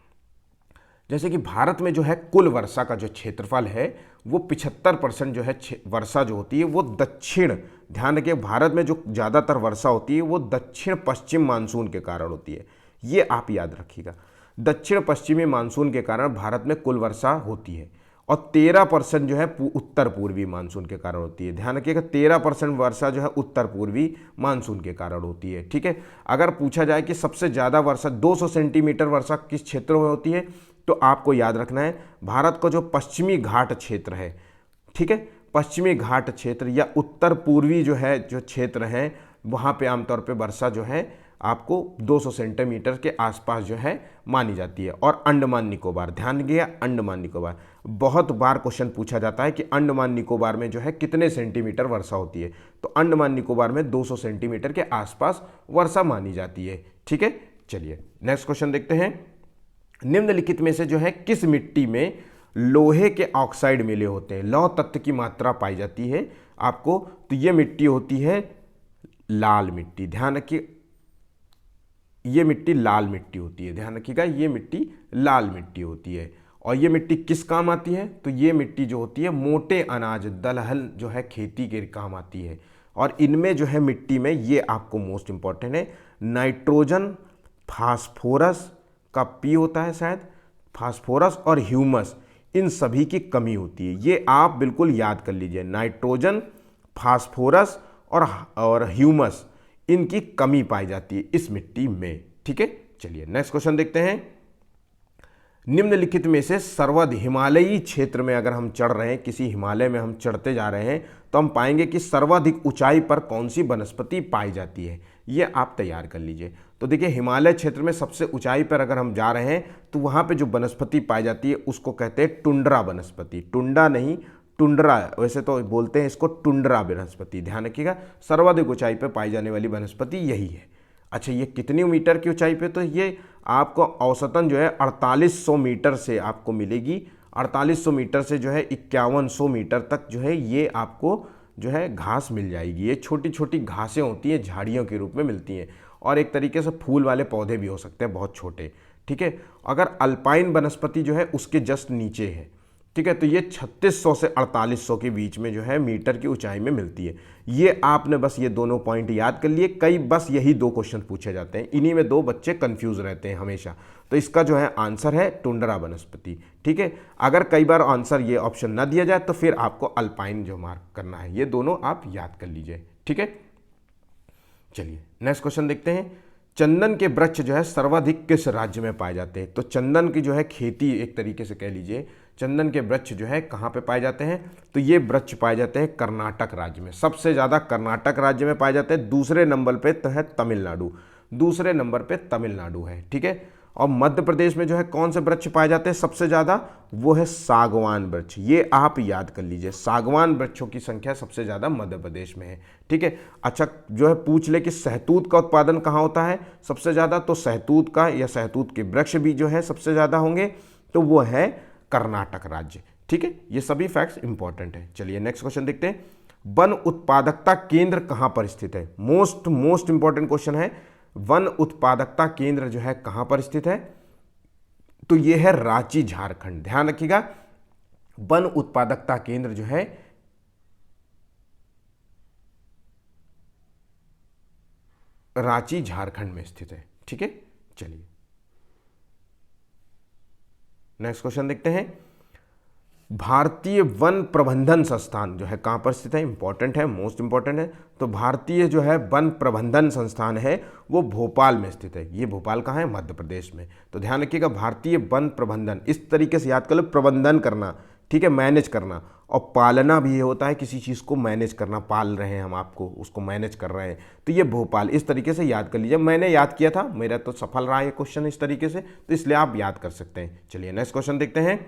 जैसे कि भारत में जो है कुल वर्षा का जो क्षेत्रफल है वो 75% जो है वर्षा जो होती है वो दक्षिण, ध्यान रखिए भारत में जो ज़्यादातर वर्षा होती है वो दक्षिण पश्चिम मानसून के कारण होती है। ये आप याद रखिएगा, दक्षिण पश्चिमी मानसून के कारण भारत में कुल वर्षा होती है। और 13% जो है उत्तर पूर्वी मानसून के कारण होती है। ध्यान रखिएगा 13% वर्षा जो है उत्तर पूर्वी मानसून के कारण होती है। ठीक है, अगर पूछा जाए कि सबसे ज़्यादा वर्षा 200 सेंटीमीटर वर्षा किस क्षेत्रों में होती है, तो आपको याद रखना है भारत का जो पश्चिमी घाट क्षेत्र है, ठीक है, पश्चिमी घाट क्षेत्र या उत्तर पूर्वी जो है जो क्षेत्र है, वहाँ पे आमतौर पे वर्षा जो है आपको 200 सेंटीमीटर के आसपास जो है मानी जाती है। और अंडमान निकोबार, ध्यान दिया, अंडमान निकोबार बहुत बार क्वेश्चन पूछा जाता है कि अंडमान निकोबार में जो है कितने सेंटीमीटर वर्षा होती है, तो अंडमान निकोबार में 200 सेंटीमीटर के आसपास वर्षा मानी जाती है। ठीक है, चलिए नेक्स्ट क्वेश्चन देखते हैं। निम्नलिखित में से जो है किस मिट्टी में लोहे के ऑक्साइड मिले होते हैं, लौह तत्व की मात्रा पाई जाती है आपको, तो ये मिट्टी होती है लाल मिट्टी। ध्यान रखिए ये मिट्टी लाल मिट्टी होती है, ध्यान रखिएगा ये मिट्टी लाल मिट्टी होती है। और ये मिट्टी किस काम आती है, तो ये मिट्टी जो होती है मोटे अनाज दलहन जो है खेती के काम आती है। और इनमें जो है मिट्टी में ये आपको मोस्ट इंपॉर्टेंट है नाइट्रोजन, फास्फोरस का पी होता है शायद, फास्फोरस और ह्यूमस, इन सभी की कमी होती है। ये आप बिल्कुल याद कर लीजिए, नाइट्रोजन, फास्फोरस और ह्यूमस, इनकी कमी पाई जाती है इस मिट्टी में। ठीक है, चलिए नेक्स्ट क्वेश्चन देखते हैं। निम्नलिखित में से सर्वाधिक हिमालयी क्षेत्र में अगर हम चढ़ रहे हैं, किसी हिमालय में हम चढ़ते जा रहे हैं, तो हम पाएंगे कि सर्वाधिक ऊंचाई पर कौन सी वनस्पति पाई जाती है, ये आप तैयार कर लीजिए। तो देखिए हिमालय क्षेत्र में सबसे ऊंचाई पर अगर हम जा रहे हैं तो वहाँ पे जो वनस्पति पाई जाती है उसको कहते हैं टुंड्रा वनस्पति, टुंडा नहीं टुंड्रा, वैसे तो बोलते हैं इसको टुंड्रा वनस्पति। ध्यान रखिएगा सर्वाधिक ऊंचाई पर पाई जाने वाली वनस्पति यही है। अच्छा, ये कितनी मीटर की ऊंचाई पे, तो ये आपको औसतन जो है 4800 मीटर से आपको मिलेगी। 4800 मीटर से जो है 5100 मीटर तक जो है ये आपको जो है घास मिल जाएगी। ये छोटी छोटी घासें होती हैं, झाड़ियों के रूप में मिलती हैं, और एक तरीके से फूल वाले पौधे भी हो सकते हैं बहुत छोटे। ठीक है, अगर अल्पाइन वनस्पति जो है उसके जस्ट नीचे है। ठीक है, तो ये 3600 से 4800 के बीच में जो है मीटर की ऊंचाई में मिलती है। ये आपने बस ये दोनों पॉइंट याद कर लिए, कई बस यही दो क्वेश्चन पूछे जाते हैं, इन्हीं में दो बच्चे कंफ्यूज रहते हैं हमेशा। तो इसका जो है आंसर है टुंड्रा वनस्पति। ठीक है, अगर कई बार आंसर ये ऑप्शन ना दिया जाए तो फिर आपको अल्पाइन जो मार्क करना है, ये दोनों आप याद कर लीजिए। ठीक है, चलिए नेक्स्ट क्वेश्चन देखते हैं। चंदन के वृक्ष जो है सर्वाधिक किस राज्य में पाए जाते हैं, तो चंदन की जो है खेती एक तरीके से कह लीजिए, चंदन के वृक्ष जो है कहाँ पे पाए जाते हैं, तो ये वृक्ष पाए जाते हैं कर्नाटक राज्य में, सबसे ज़्यादा कर्नाटक राज्य में पाए जाते हैं। दूसरे नंबर पे तो है तमिलनाडु, दूसरे नंबर पे तमिलनाडु है। ठीक है, और मध्य प्रदेश में जो है कौन से वृक्ष पाए जाते हैं सबसे ज़्यादा, वो है सागवान वृक्ष। ये आप याद कर लीजिए, सागवान वृक्षों की संख्या सबसे ज़्यादा मध्य प्रदेश में है। ठीक है, अच्छा जो है पूछ ले कि सहतूत का उत्पादन कहाँ होता है सबसे ज़्यादा, तो सहतूत का या सहतूत के वृक्ष भी जो है सबसे ज़्यादा होंगे, तो वो है कर्नाटक राज्य। ठीक है, ये सभी फैक्ट्स इंपॉर्टेंट है। चलिए नेक्स्ट क्वेश्चन देखते हैं। वन उत्पादकता केंद्र कहाँ पर स्थित है, मोस्ट इंपॉर्टेंट क्वेश्चन है। वन उत्पादकता केंद्र जो है कहां पर स्थित है, तो यह है रांची झारखंड। ध्यान रखिएगा वन उत्पादकता केंद्र जो है रांची झारखंड में स्थित है। ठीक है, चलिए नेक्स्ट क्वेश्चन देखते हैं। भारतीय वन प्रबंधन संस्थान जो है कहाँ पर स्थित है, इंपॉर्टेंट है, मोस्ट इंपॉर्टेंट है। तो भारतीय जो है वन प्रबंधन संस्थान है वो भोपाल में स्थित है। ये भोपाल कहाँ है, मध्य प्रदेश में। तो ध्यान रखिएगा भारतीय वन प्रबंधन, इस तरीके से याद कर लो, प्रबंधन करना, ठीक है, मैनेज करना, और पालना भी ये होता है किसी चीज़ को मैनेज करना, पाल रहे हैं हम आपको, उसको मैनेज कर रहे हैं, तो ये भोपाल, इस तरीके से याद कर लीजिए। मैंने याद किया था, मेरा तो सफल रहा ये क्वेश्चन इस तरीके से, तो इसलिए आप याद कर सकते हैं। चलिए नेक्स्ट क्वेश्चन देखते हैं।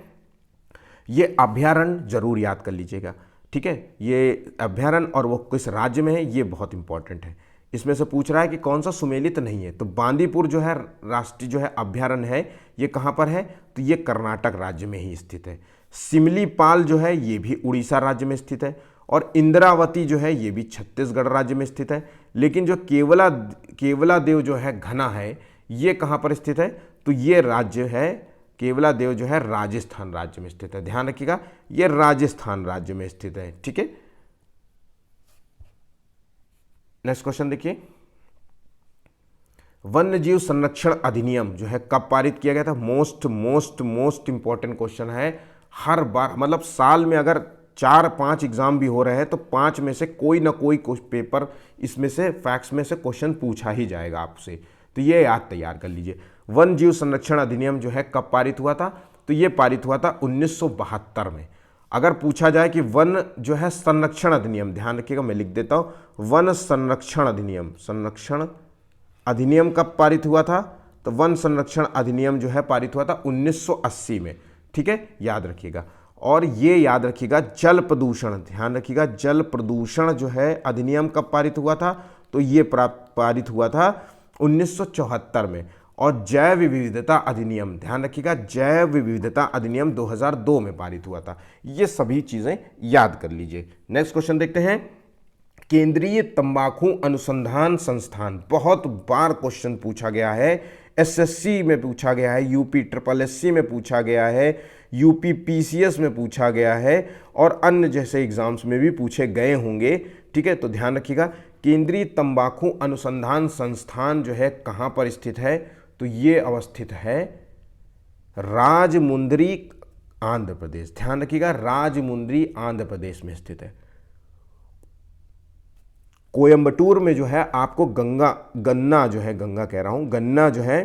ये अभ्यारण्य जरूर याद कर लीजिएगा। ठीक है, ये अभ्यारण्य और वो किस राज्य में है, ये बहुत इंपॉर्टेंट है। इसमें से पूछ रहा है कि कौन सा सुमेलित नहीं है, तो बांदीपुर जो है राष्ट्रीय जो है अभ्यारण्य है, ये कहाँ पर है, तो ये कर्नाटक राज्य में ही स्थित है। सिमलीपाल जो है ये भी उड़ीसा राज्य में स्थित है, और इंद्रावती जो है ये भी छत्तीसगढ़ राज्य में स्थित है। लेकिन जो केवला देव जो है घना है, ये कहाँ पर स्थित है, तो ये राज्य है, केवला देव जो है राजस्थान राज्य में स्थित है। ध्यान रखिएगा ये राजस्थान राज्य में स्थित है। ठीक है, नेक्स्ट क्वेश्चन देखिए। वन्य जीव संरक्षण अधिनियम जो है कब पारित किया गया था, मोस्ट इंपॉर्टेंट क्वेश्चन है, हर बार मतलब साल में अगर 4-5 एग्जाम भी हो रहे हैं तो 5 में से कोई ना कोई पेपर इसमें से फैक्ट्स में से क्वेश्चन पूछा ही जाएगा आपसे, तो ये याद तैयार कर लीजिए। वन जीव संरक्षण अधिनियम जो है कब पारित हुआ था, तो ये पारित हुआ था 1972 में। अगर पूछा जाए कि वन जो है संरक्षण अधिनियम, ध्यान रखिएगा मैं लिख देता हूँ, वन संरक्षण अधिनियम कब पारित हुआ था, तो वन संरक्षण अधिनियम जो है पारित हुआ था 1980 में, ठीक है, याद रखिएगा। और ये याद रखिएगा जल प्रदूषण, ध्यान रखिएगा जल प्रदूषण जो है अधिनियम कब पारित हुआ था, तो ये पारित हुआ था 1974 में। और जैव विविधता अधिनियम, ध्यान रखिएगा जैव विविधता अधिनियम 2002 में पारित हुआ था। ये सभी चीजें याद कर लीजिए। नेक्स्ट क्वेश्चन देखते हैं। केंद्रीय तंबाकू अनुसंधान संस्थान, बहुत बार क्वेश्चन पूछा गया है, एसएससी में पूछा गया है, यूपी SSSC में पूछा गया है, यूपी PCS में पूछा गया है और अन्य जैसे एग्जाम्स में भी पूछे गए होंगे, ठीक है। तो ध्यान रखिएगा केंद्रीय तंबाकू अनुसंधान संस्थान जो है कहाँ पर स्थित है, तो ये अवस्थित है राजमुंद्री, आंध्र प्रदेश। ध्यान रखिएगा राजमुंद्री आंध्र प्रदेश में स्थित है। कोयंबटूर में जो है आपको गन्ना जो है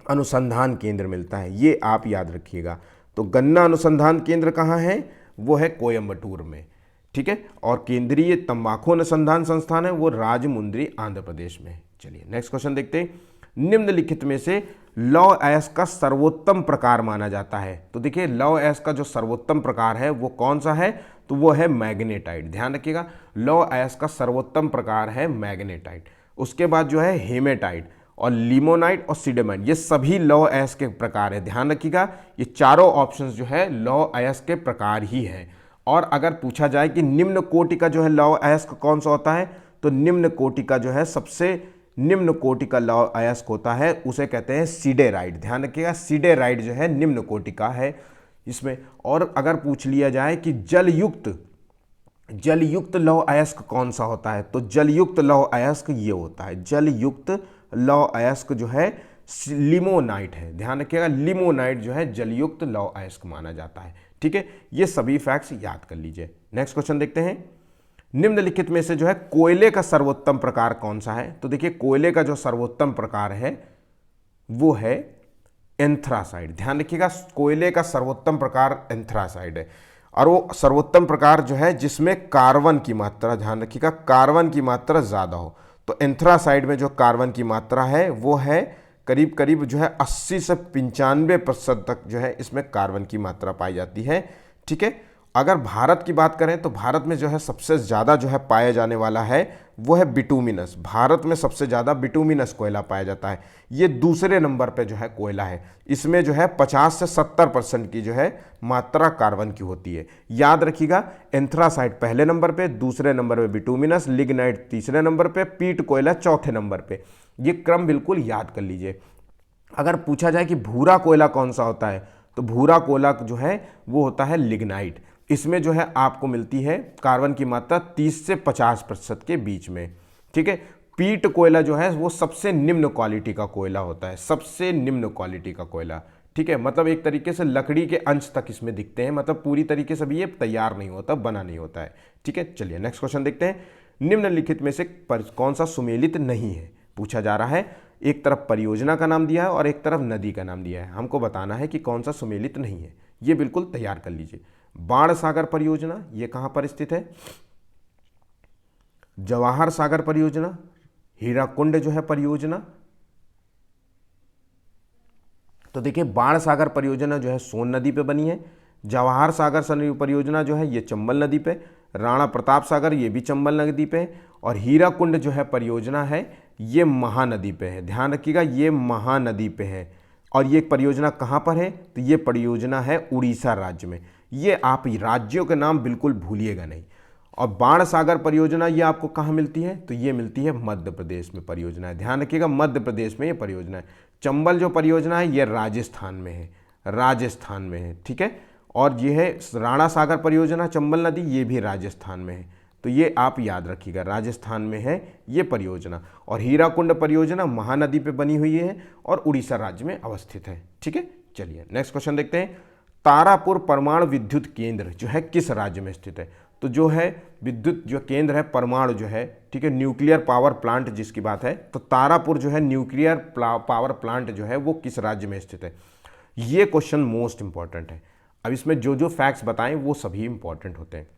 अनुसंधान केंद्र मिलता है, ये आप याद रखिएगा। तो गन्ना अनुसंधान केंद्र कहाँ है, वो है कोयंबटूर में, ठीक है। और केंद्रीय तंबाकू अनुसंधान संस्थान है वो राजमुंद्री आंध्र प्रदेश में। चलिए नेक्स्ट क्वेश्चन देखते हैं। निम्नलिखित में से लौह अयस्क का सर्वोत्तम प्रकार माना जाता है, तो देखिए लौह अयस्क का जो सर्वोत्तम प्रकार है वो कौन सा है, तो वो है मैग्नेटाइट। ध्यान रखिएगा लौह अयस्क का सर्वोत्तम प्रकार है मैग्नेटाइट। उसके बाद जो है हेमेटाइट और लिमोनाइट और सिडेमाइट, ये सभी लौह अयस्क के प्रकार है। ध्यान रखिएगा ये चारों ऑप्शंस जो है लौह अयस्क के प्रकार ही है। और अगर पूछा जाए कि निम्न कोटि का जो है लौह अयस्क कौन सा होता है, तो निम्न कोटि का जो है सबसे निम्न कोटि का लौह अयस्क होता है उसे कहते हैं सिडेराइट। ध्यान रखिएगा सिडेराइट जो है निम्न कोटि का है इसमें। और अगर पूछ लिया जाए कि जलयुक्त लौह अयस्क कौन सा होता है, तो जलयुक्त लौह अयस्क ये होता है, जलयुक्त लौह अयस्क जो है लिमोनाइट है। ध्यान रखिएगा लिमोनाइट जो है जलयुक्त लौह अयस्क माना जाता है, ठीक है। ये सभी फैक्ट्स याद कर लीजिए। नेक्स्ट क्वेश्चन देखते हैं। निम्नलिखित में से जो है कोयले का सर्वोत्तम प्रकार कौन सा है, तो देखिए कोयले का जो सर्वोत्तम प्रकार है वो है एंथ्रासाइड। ध्यान रखिएगा कोयले का सर्वोत्तम प्रकार एंथ्रासाइड है। और वो सर्वोत्तम प्रकार जो है जिसमें कार्बन की मात्रा, ध्यान रखिएगा कार्बन की मात्रा ज़्यादा हो, तो एंथ्रासाइड में जो कार्बन की मात्रा है वो है करीब करीब जो है 80 से 95% तक जो है इसमें कार्बन की मात्रा पाई जाती है, ठीक है। अगर भारत की बात करें तो भारत में जो है सबसे ज़्यादा जो है पाया जाने वाला है वो है बिटूमिनस। भारत में सबसे ज़्यादा बिटूमिनस कोयला पाया जाता है, ये दूसरे नंबर पे जो है कोयला है। इसमें जो है 50 से 70% की जो है मात्रा कार्बन की होती है। याद रखिएगा एंथ्रासाइड पहले नंबर पे, दूसरे नंबर पे बिटूमिनस, लिग्नाइट तीसरे नंबर पे, पीट कोयला चौथे नंबर पे। ये क्रम बिल्कुल याद कर लीजिए। अगर पूछा जाए कि भूरा कोयला कौन सा होता है, तो भूरा कोयला जो है वो होता है लिग्नाइट। इसमें जो है आपको मिलती है कार्बन की मात्रा 30 से 50% के बीच में, ठीक है। पीट कोयला जो है वो सबसे निम्न क्वालिटी का कोयला होता है, सबसे निम्न क्वालिटी का कोयला, ठीक है। मतलब एक तरीके से लकड़ी के अंश तक इसमें दिखते हैं, मतलब पूरी तरीके से भी ये तैयार नहीं होता, बना नहीं होता है, ठीक है। चलिए नेक्स्ट क्वेश्चन देखते हैं। निम्नलिखित में से कौन सा सुमेलित नहीं है, पूछा जा रहा है। एक तरफ परियोजना का नाम दिया है और एक तरफ नदी का नाम दिया है, हमको बताना है कि कौन सा सुमेलित नहीं है। ये बिल्कुल तैयार कर लीजिए। बाण सागर परियोजना ये कहां पर स्थित है, जवाहर सागर परियोजना, हीराकुंड जो है परियोजना, तो देखिए बाण सागर परियोजना जो है सोन नदी पे बनी है, जवाहर सागर परियोजना जो है ये चंबल नदी पे, राणा प्रताप सागर ये भी चंबल नदी पे, और हीराकुंड जो है परियोजना है ये महानदी पे है। ध्यान रखिएगा ये महानदी पे है। और ये परियोजना कहाँ पर है, तो ये परियोजना है उड़ीसा राज्य में। ये आप राज्यों के नाम बिल्कुल भूलिएगा नहीं। और बाण सागर परियोजना ये आपको कहाँ मिलती है, तो ये मिलती है मध्य प्रदेश में परियोजना है। ध्यान रखिएगा मध्य प्रदेश में ये परियोजना है। चंबल जो परियोजना है ये राजस्थान में है, राजस्थान में है, ठीक है। और ये है राणा सागर परियोजना चंबल नदी, ये भी राजस्थान में है, तो ये आप याद रखिएगा राजस्थान में है ये परियोजना। और हीराकुंड परियोजना महानदी पे बनी हुई है और उड़ीसा राज्य में अवस्थित है, ठीक है। चलिए नेक्स्ट क्वेश्चन देखते हैं। तारापुर परमाणु विद्युत केंद्र जो है किस राज्य में स्थित है? तो जो है विद्युत जो केंद्र है परमाणु जो है, ठीक है, न्यूक्लियर पावर प्लांट जिसकी बात है, तो तारापुर जो है न्यूक्लियर पावर प्लांट जो है वो किस राज्य में स्थित है? ये क्वेश्चन मोस्ट इंपॉर्टेंट है। अब इसमें जो जो फैक्ट्स बताएं वो सभी इंपॉर्टेंट होते हैं।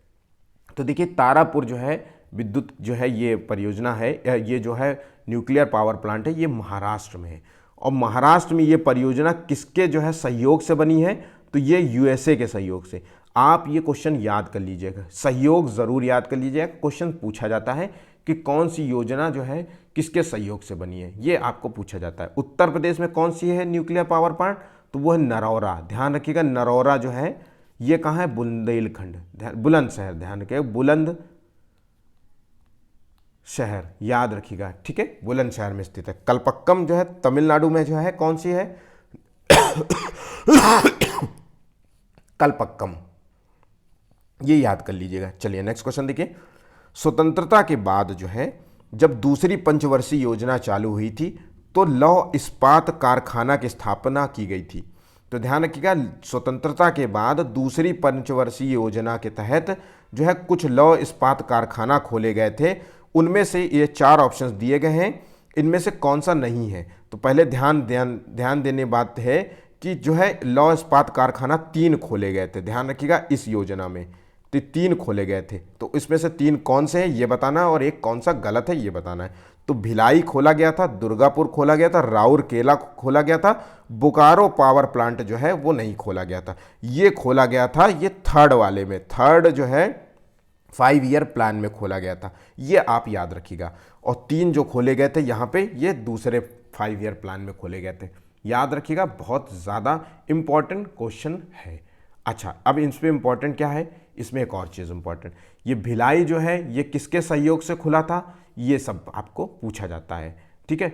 तो देखिए तारापुर जो है विद्युत जो है ये परियोजना है, ये जो है न्यूक्लियर पावर प्लांट है, ये महाराष्ट्र में है। और महाराष्ट्र में ये परियोजना किसके जो है सहयोग से बनी है? तो ये यूएसए के सहयोग से। आप ये क्वेश्चन याद कर लीजिएगा, सहयोग ज़रूर याद कर लीजिएगा। क्वेश्चन पूछा जाता है कि कौन सी योजना जो है किसके सहयोग से बनी है, ये आपको पूछा जाता है। उत्तर प्रदेश में कौन सी है न्यूक्लियर पावर प्लांट? तो वो है नरौरा। ध्यान रखिएगा, नरौरा जो है ये कहाँ है? बुंदेलखंड, बुलंदशहर। ध्यान रखिएगा, बुलंद शहर याद रखिएगा, ठीक है, बुलंदशहर में स्थित है। कलपक्कम जो है तमिलनाडु में जो है कौन सी है? कलपक्कम, ये याद कर लीजिएगा। चलिए नेक्स्ट क्वेश्चन देखिए। स्वतंत्रता के बाद जो है जब दूसरी पंचवर्षीय योजना चालू हुई थी तो लौह इस्पात कारखाना की स्थापना की गई थी। तो ध्यान रखिएगा, स्वतंत्रता के बाद दूसरी पंचवर्षीय योजना के तहत जो है कुछ लौह इस्पात कारखाना खोले गए थे। उनमें से ये 4 ऑप्शंस दिए गए हैं, इनमें से कौन सा नहीं है? तो पहले ध्यान देने बात है कि जो है लौह इस्पात कारखाना 3 खोले गए थे। ध्यान रखिएगा, इस योजना में तो 3 खोले गए थे। तो इसमें से 3 कौन से हैं ये बताना है, और एक कौन सा गलत है ये बताना है। तो भिलाई खोला गया था, दुर्गापुर खोला गया था, राउरकेला खोला गया था, बोकारो पावर प्लांट जो है वो नहीं खोला गया था। ये खोला गया था ये थर्ड वाले में, थर्ड जो है 5 ईयर प्लान में खोला गया था, ये आप याद रखिएगा। और 3 जो खोले गए थे यहाँ पे ये दूसरे 5 ईयर प्लान में खोले गए थे, याद रखिएगा। बहुत ज़्यादा इंपॉर्टेंट क्वेश्चन है। अच्छा, अब इसमें इंपॉर्टेंट क्या है? इसमें एक और चीज़ इंपॉर्टेंट, ये भिलाई जो है ये किसके सहयोग से खुला था, ये सब आपको पूछा जाता है, ठीक है।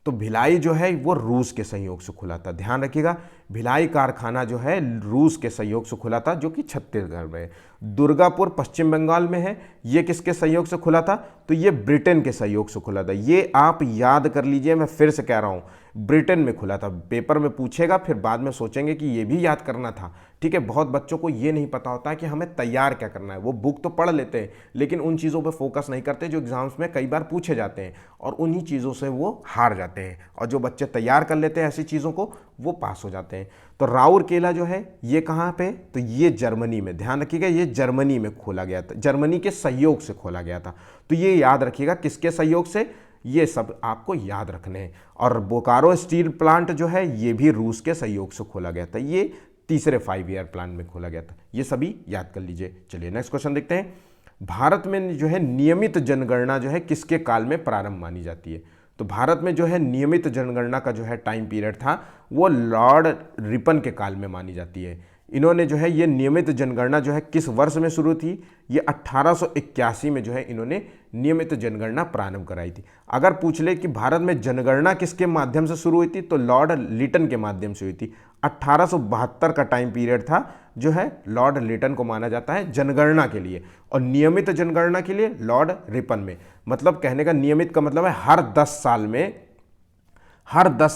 तो भिलाई जो है वो रूस के सहयोग से खुला था। ध्यान रखिएगा, भिलाई कारखाना जो है रूस के सहयोग से खुला था, जो कि छत्तीसगढ़ में है। दुर्गापुर पश्चिम बंगाल में है, ये किसके सहयोग से खुला था? तो ये ब्रिटेन के सहयोग से खुला था। ये आप याद कर लीजिए, मैं फिर से कह रहा हूँ, ब्रिटेन में खुला था। पेपर में पूछेगा, फिर बाद में सोचेंगे कि ये भी याद करना था, ठीक है। बहुत बच्चों को ये नहीं पता होता है कि हमें तैयार क्या करना है। वो बुक तो पढ़ लेते हैं लेकिन उन चीज़ों पे फोकस नहीं करते जो एग्जाम्स में कई बार पूछे जाते हैं, और उन्हीं चीज़ों से वो हार जाते हैं। और जो बच्चे तैयार कर लेते हैं ऐसी चीज़ों को, वो पास हो जाते हैं। तो राउरकेला जो है ये कहाँ पे? तो ये जर्मनी में। ध्यान रखिएगा, ये जर्मनी में खोला गया था, जर्मनी के सहयोग से खोला गया था। तो ये याद रखिएगा, किसके सहयोग से, ये सब आपको याद रखने हैं। और बोकारो स्टील प्लांट जो है ये भी रूस के सहयोग से खोला गया था, ये तीसरे 5 ईयर प्लान में खोला गया था। ये सभी याद कर लीजिए। चलिए नेक्स्ट क्वेश्चन देखते हैं। भारत में जो है नियमित जनगणना जो है किसके काल में प्रारंभ मानी जाती है? तो भारत में जो है नियमित जनगणना का जो है टाइम पीरियड था वो लॉर्ड रिपन के काल में मानी जाती है। इन्होंने जो है ये नियमित जनगणना जो है किस वर्ष में शुरू थी? ये 1881 में जो है इन्होंने नियमित जनगणना प्रारंभ कराई थी। अगर पूछ ले कि भारत में जनगणना किसके माध्यम से शुरू हुई थी, तो लॉर्ड लिटन के माध्यम से हुई थी। 1872 का टाइम पीरियड था जो है लॉर्ड लिटन को माना जाता है जनगणना के लिए, और नियमित जनगणना के लिए लॉर्ड रिपन में। मतलब कहने का नियमित का मतलब है हर 10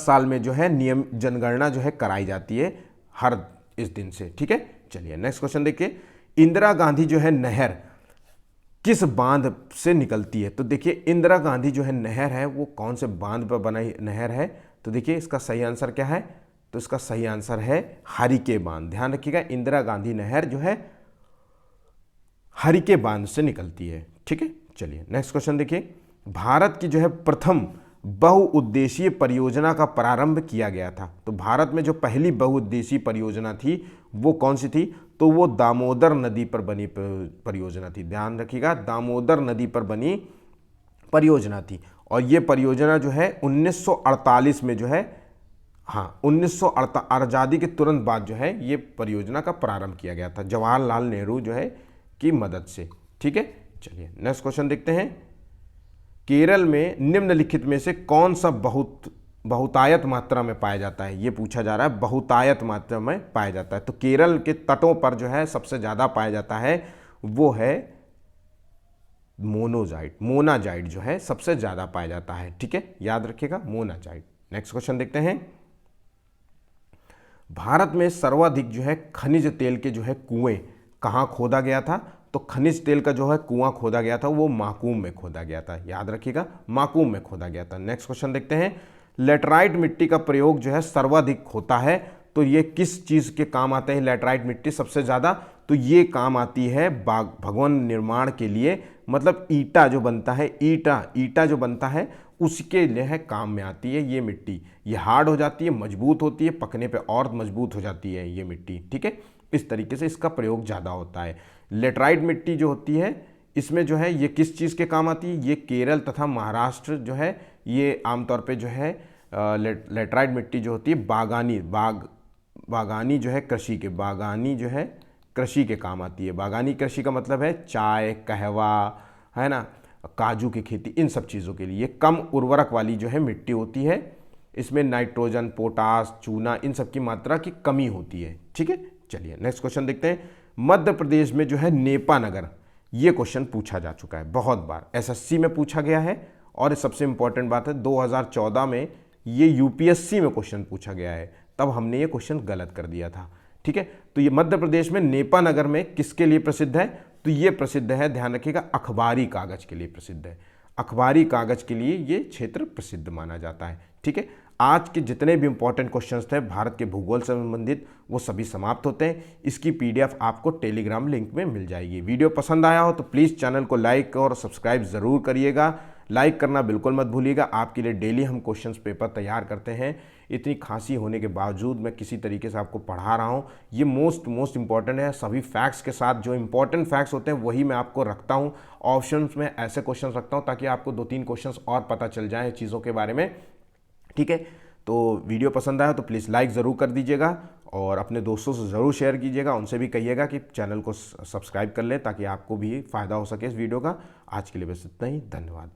साल में जो है नियम जनगणना जो है कराई जाती है, हर इस दिन से, ठीक है। चलिए नेक्स्ट क्वेश्चन देखिए। इंदिरा गांधी जो है नहर किस बांध से निकलती है? तो देखिए इंदिरा गांधी जो है नहर है वो कौन से बांध पर बनाई नहर है? तो देखिए इसका सही आंसर क्या है? तो इसका सही आंसर है हरिके बांध। ध्यान रखिएगा, इंदिरा गांधी नहर जो है हरिके बांध से निकलती है, ठीक है। चलिए नेक्स्ट क्वेश्चन देखिए। भारत की जो है प्रथम बहुउद्देशीय परियोजना का प्रारंभ किया गया था। तो भारत में जो पहली बहुउद्देशीय परियोजना थी वो कौन सी थी? तो वो दामोदर नदी पर बनी परियोजना थी। ध्यान रखिएगा, दामोदर नदी पर बनी परियोजना थी। और ये परियोजना जो है 1948 में जो है, हाँ 1948 आज़ादी के तुरंत बाद जो है ये परियोजना का प्रारंभ किया गया था जवाहरलाल नेहरू जो है की मदद से, ठीक है। चलिए नेक्स्ट क्वेश्चन देखते हैं। केरल में निम्नलिखित में से कौन सा बहुतायत मात्रा में पाया जाता है? ये पूछा जा रहा है, बहुतायत मात्रा में पाया जाता है। तो केरल के तटों पर जो है सबसे ज़्यादा पाया जाता है वो है मोनाजाइट जो है सबसे ज़्यादा पाया जाता है, ठीक है, याद रखिएगा मोनाजाइट। नेक्स्ट क्वेश्चन देखते हैं। भारत में सर्वाधिक जो है खनिज तेल के जो है कुएं कहाँ खोदा गया था? तो खनिज तेल का जो है कुआं खोदा गया था वो माकूम में खोदा गया था, याद रखिएगा, माकूम में खोदा गया था। नेक्स्ट क्वेश्चन देखते हैं, लेटराइट मिट्टी का प्रयोग जो है सर्वाधिक होता है, तो ये किस चीज़ के काम आते हैं लेटराइट मिट्टी सबसे ज़्यादा? तो ये काम आती है भवन निर्माण के लिए, मतलब ईटा जो बनता है, ईटा जो बनता है उसके लिए है काम में आती है ये मिट्टी। ये हार्ड हो जाती है, मजबूत होती है, पकने पे और मजबूत हो जाती है ये मिट्टी, ठीक है। इस तरीके से इसका प्रयोग ज़्यादा होता है। लेटराइट मिट्टी जो होती है इसमें जो है ये किस चीज़ के काम आती है? ये केरल तथा महाराष्ट्र जो है ये आमतौर पे जो है लेटराइट मिट्टी जो होती है बागानी जो है कृषि के, बागानी जो है कृषि के काम आती है। बागानी कृषि का मतलब है चाय, कहवा, है ना, काजू की खेती, इन सब चीज़ों के लिए। कम उर्वरक वाली जो है मिट्टी होती है, इसमें नाइट्रोजन, पोटास, चूना, इन सब की मात्रा की कमी होती है, ठीक है। चलिए नेक्स्ट क्वेश्चन देखते हैं। मध्य प्रदेश में जो है नेपा नगर, ये क्वेश्चन पूछा जा चुका है बहुत बार, एसएससी में पूछा गया है, और सबसे इंपॉर्टेंट बात है 2014 में ये यूपीएससी में क्वेश्चन पूछा गया है, तब हमने ये क्वेश्चन गलत कर दिया था, ठीक है। तो ये मध्य प्रदेश में नेपा नगर में किसके लिए प्रसिद्ध है? तो ये प्रसिद्ध है, ध्यान रखिएगा, अखबारी कागज के लिए प्रसिद्ध है। अखबारी कागज के लिए ये क्षेत्र प्रसिद्ध माना जाता है, ठीक है। आज के जितने भी इंपॉर्टेंट क्वेश्चंस थे भारत के भूगोल से संबंधित वो सभी समाप्त होते हैं। इसकी पीडीएफ आपको टेलीग्राम लिंक में मिल जाएगी। वीडियो पसंद आया हो तो प्लीज़ चैनल को लाइक और सब्सक्राइब ज़रूर करिएगा। लाइक करना बिल्कुल मत भूलिएगा। आपके लिए डेली हम क्वेश्चंस पेपर तैयार करते हैं। इतनी खांसी होने के बावजूद मैं किसी तरीके से आपको पढ़ा रहा हूँ। ये मोस्ट इंपॉर्टेंट है, सभी फैक्ट्स के साथ जो इंपॉर्टेंट फैक्ट्स होते हैं वही मैं आपको रखता हूँ। ऑप्शंस में ऐसे क्वेश्चन रखता हूँ ताकि आपको 2-3 क्वेश्चन और पता चल जाए चीज़ों के बारे में, ठीक है। तो वीडियो पसंद आया तो प्लीज़ लाइक ज़रूर कर दीजिएगा और अपने दोस्तों से ज़रूर शेयर कीजिएगा। उनसे भी कहिएगा कि चैनल को सब्सक्राइब कर लें ताकि आपको भी फ़ायदा हो सके इस वीडियो का। आज के लिए बस इतना ही, धन्यवाद।